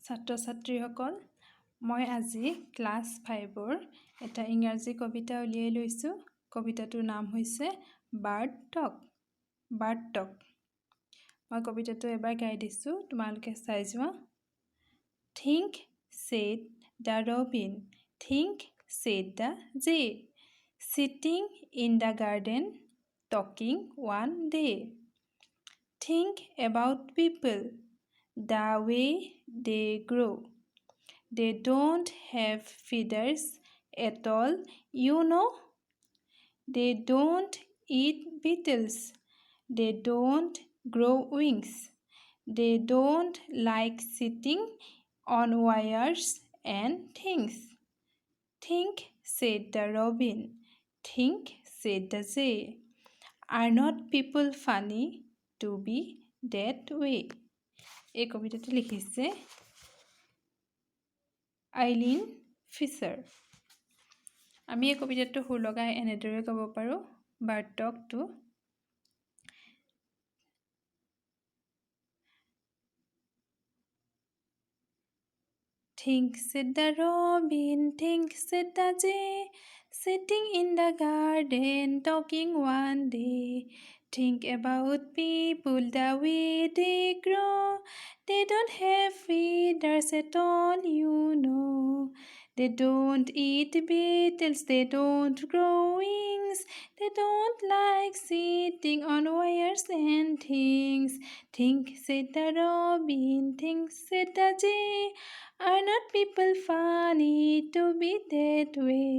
ছাত্ৰ ছাত্ৰীসকল, মই আজি ক্লাছ 5ৰ এটা ইংৰাজী কবিতা উলিয়াই লৈছোঁ। কবিতাটোৰ নাম হৈছে বাৰ্ড টক। বাৰ্ড টক। মই কবিতাটো এবাৰ গাই দিছোঁ, তোমালোকে চাই যোৱা। Think said the robin, think said the jay, sitting in the garden, talking one day. Think about people, the way they grow. They don't have feathers at all, you know. They don't eat beetles. They don't grow wings. They don't like sitting on wires and things. Think, said the robin. Think, said the jay. Are not people funny to be that way? এই কবিতাটো লিখিছে Eileen feature. আমি এই কবিতাটো সুৰ লগাই এনেদৰে ক'ব পাৰোঁ, bird টকটো। Think, said the robin, think, said the jay, sitting in the garden, talking one day. Think about people, the way they grow. They don't have feathers at all, you know. They don't eat beetles, they don't grow wings. They don't like sitting on wires and things. Think, said the robin, think, said the jay. Are not people funny to be that way?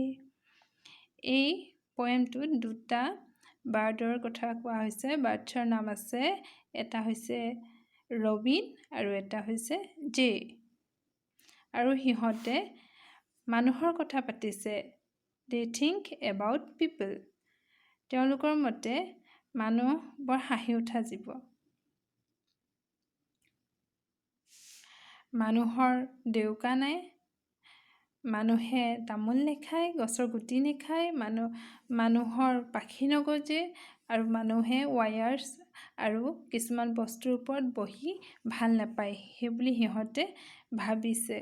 এই পয়েমটোত দুটা বাৰ্ডৰ কথা কোৱা হৈছে। বাৰ্ডছৰ নাম আছে, এটা হৈছে ৰবিন আৰু এটা হৈছে জে। আৰু সিহঁতে মানুহৰ কথা পাতিছে। They think about people. তেওঁলোকৰ মতে মানুহ বৰ হাঁহি উঠা জীৱ। মানুহৰ ডেউকা নাই, মানুহে তামোল নেখায়, গছৰ গুটি নেখায়, মানুহৰ পাখি নগজে, আৰু মানুহে ৱায়াৰ্ছ আৰু কিছুমান বস্তুৰ ওপৰত বহি ভাল নাপায়, সেইবুলি সিহঁতে ভাবিছে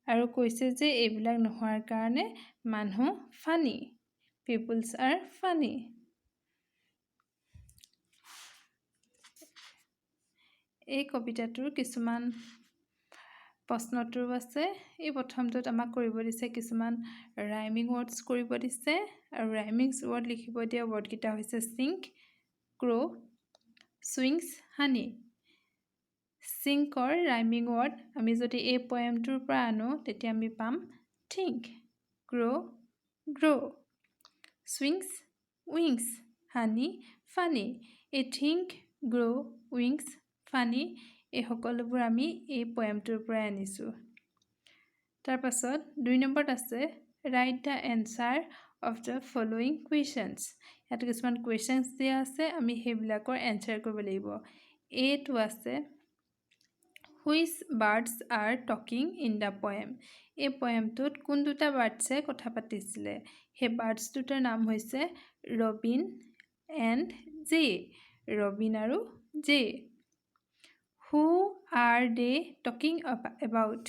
আৰু কৈছে যে এইবিলাক নোহোৱাৰ কাৰণে মানুহ ফানি। People's R funny. এই কবিতাটোৰ কিছুমান প্ৰশ্নোত্তৰো আছে। এই প্ৰথমটোত আমাক কৰিব দিছে কিছুমান ৰাইমিং ৱৰ্ডছ কৰিব দিছে, আৰু ৰাইমিং ৱৰ্ড লিখিব দিয়া ৱৰ্ডকেইটা হৈছে চিংক, ক্ৰ, চুইংছ, হানি। চিংকৰ ৰাইমিং ৱৰ্ড আমি যদি এই পয়েমটোৰ পৰা আনো তেতিয়া আমি পাম থিংক, ক্ৰ, গ্ৰ, চুইংছ, উইংছ, হানি, ফানি। এই থিংক, গ্ৰ, উইংছ, ফানি এই সকলোবোৰ আমি এই পয়েমটোৰ পৰাই আনিছোঁ। তাৰপাছত 2 নম্বৰত আছে right the answer of the following questions. ইয়াত কিছুমান কুৱেশ্যনছ দিয়া আছে, আমি সেইবিলাকৰ এনচাৰ কৰিব লাগিব। এইটো আছে which birds R talking in the poem. এই পয়েমটোত কোন দুটা বাৰ্ডছে কথা পাতিছিলে? সেই বাৰ্ডছ দুটাৰ নাম হৈছে ৰবিন এণ্ড জে। ৰবিন আৰু J. Who are they talking about?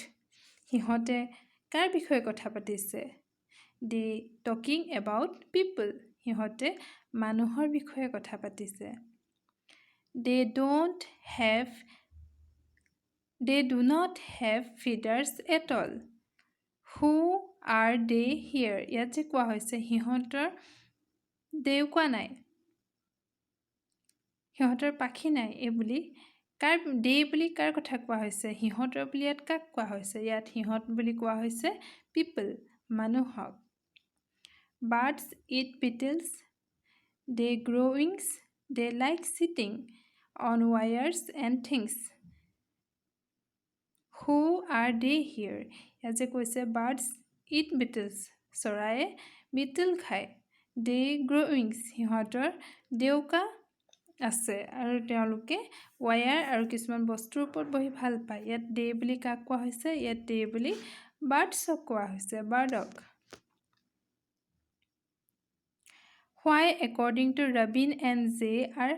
সিহঁতে কাৰ বিষয়ে কথা পাতিছে? They talking about people. সিহঁতে মানুহৰ বিষয়ে কথা পাতিছে। They do not have feathers at all. Who are they here? ইয়াত যে কোৱা হৈছে সিহঁতৰ ডেউকা নাই, সিহঁতৰ পাখি নাই, এইবুলি দে বুলি কাৰ কথা কোৱা হৈছে? সিহঁতৰ বুলি ইয়াত কাক কোৱা হৈছে? ইয়াত সিহঁত বুলি কোৱা হৈছে পিপল, মানুহক। Birds eat beetles, they grow' wings, they like sitting on wires and things. Who are they here? ইয়াত যে কৈছে বাৰ্ডছ ইট বিটলছ, চৰায়ে বিটল খায়। দে গ্ৰ' উইংছ, সিহঁতৰ ডেউকা আছে আৰু তেওঁলোকে ৱায়াৰ আৰু কিছুমান বস্তুৰ ওপৰত বহি ভাল পায়। ইয়াত দে বুলি কাক কোৱা হৈছে? ইয়াত দে বুলি বাৰ্ডছক কোৱা হৈছে, বাৰ্ডক। Why according to Robin and Jay are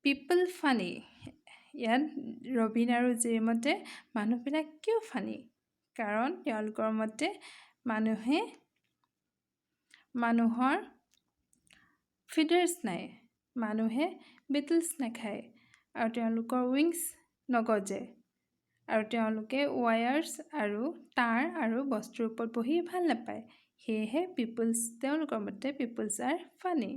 people funny? ইয়াত ৰবিন আৰু জিৰ মতে মানুহবিলাক কিয় ফানি? কাৰণ তেওঁলোকৰ মতে মানুহৰ ফিডাৰ্ছ নাই, মানুহে বিটলছ নাখায় আৰু তেওঁলোকৰ উইংছ নগজে আৰু তেওঁলোকে ৱায়াৰ্ছ আৰু তাঁৰ আৰু বস্তুৰ ওপৰত বহি ভাল নাপায়। সেয়েহে তেওঁলোকৰ মতে পিপলছ আৰ ফানি।